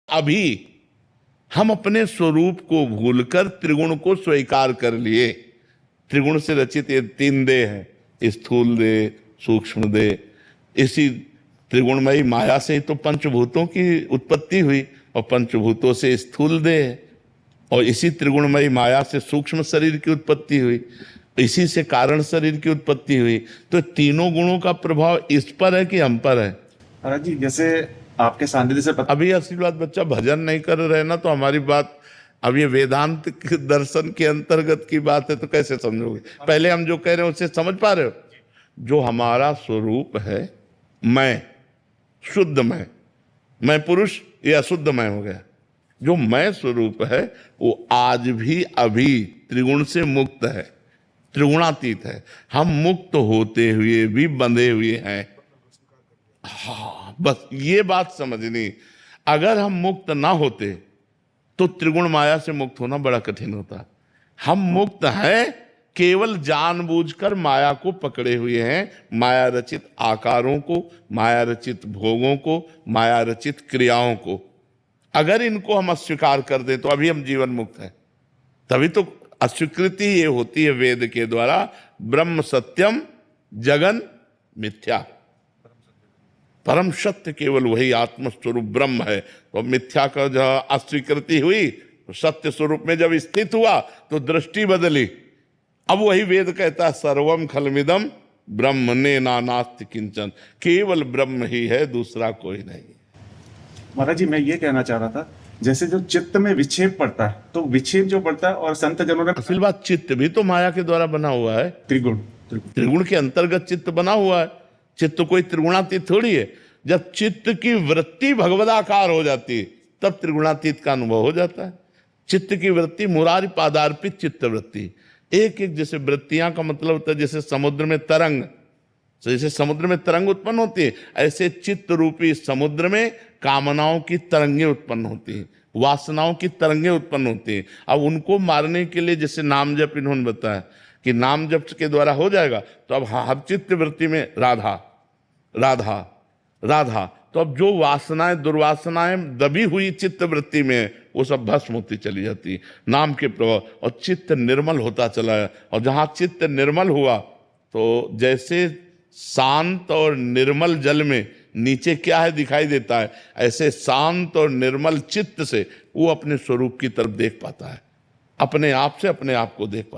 अभी हम अपने स्वरूप को भूलकर त्रिगुण को स्वीकार कर लिए। त्रिगुण से रचित ये तीन देह है, स्थूल देह, सूक्ष्म देह। इसी त्रिगुणमयी माया से ही तो पंचभूतों की उत्पत्ति हुई और पंचभूतों से स्थूल देह, और इसी त्रिगुणमयी माया से सूक्ष्म शरीर की उत्पत्ति हुई, इसी से कारण शरीर की उत्पत्ति हुई। तो तीनों गुणों का प्रभाव इस पर है कि हम पर है। महाराज जी, जैसे आपके सानिध्य से अभी असली बात, बच्चा भजन नहीं कर रहे ना तो हमारी बात, अब ये वेदांत के दर्शन के अंतर्गत की बात है तो कैसे समझोगे? पहले हम जो कह रहे हैं उससे समझ पा रहे हो? जो हमारा स्वरूप है, मैं शुद्ध मैं पुरुष, ये अशुद्ध मैं हो गया। जो मैं स्वरूप है वो आज भी अभी त्रिगुण से मुक्त है, त्रिगुणातीत है। हम मुक्त होते हुए भी बंधे हुए हैं। हाँ, बस ये बात समझनी। अगर हम मुक्त ना होते तो त्रिगुण माया से मुक्त होना बड़ा कठिन होता। हम मुक्त हैं, केवल जानबूझकर माया को पकड़े हुए हैं, माया रचित आकारों को, माया रचित भोगों को, माया रचित क्रियाओं को। अगर इनको हम अस्वीकार कर दें तो अभी हम जीवन मुक्त हैं। तभी तो अस्वीकृति ये होती है वेद के द्वारा, ब्रह्म सत्यम जगन मिथ्या। परम सत्य केवल वही आत्मस्वरूप ब्रह्म है। तो मिथ्या का जो अस्वीकृति हुई तो सत्य स्वरूप में जब स्थित हुआ तो दृष्टि बदली। अब वही वेद कहता है सर्वम खलमिदम ब्रह्म ने नास्ति किंचन, केवल ब्रह्म ही है, दूसरा कोई नहीं। महाराज जी, मैं ये कहना चाह रहा था, जैसे जो चित्त में विक्षेप पड़ता है, तो विक्षेप जो पड़ता है, और संत जनों ने असल बात, चित्त भी तो माया के द्वारा बना हुआ है। त्रिगुण के अंतर्गत चित्त बना हुआ है। चित्त कोई त्रिगुणातीत थोड़ी है। जब चित्त की वृत्ति भगवदाकार हो जाती है तब त्रिगुणातीत का अनुभव हो जाता है। चित्त की वृत्ति मुरारी पादार्पित चित्त वृत्ति, एक एक जैसे वृत्तियां का मतलब होता है जैसे समुद्र में तरंग, जैसे समुद्र में तरंग उत्पन्न होती है, ऐसे चित्त रूपी समुद्र में कामनाओं की तरंगें उत्पन्न होती हैं, वासनाओं की तरंगें उत्पन्न होती हैं। अब उनको मारने के लिए जैसे नाम जप इन्होंने बताया कि नाम जप के द्वारा हो जाएगा, तो अब हर चित्त वृत्ति में राधा राधा राधा, तो अब जो वासनाएं दुर्वासनाएं दबी हुई चित्त वृत्ति में वो सब भस्म होती चली जाती है नाम के प्रभाव, और चित्त निर्मल होता चला है। और जहां चित्त निर्मल हुआ तो जैसे शांत और निर्मल जल में नीचे क्या है दिखाई देता है, ऐसे शांत और निर्मल चित्त से वो अपने स्वरूप की तरफ देख पाता है, अपने आप से अपने आप को देख पाता है।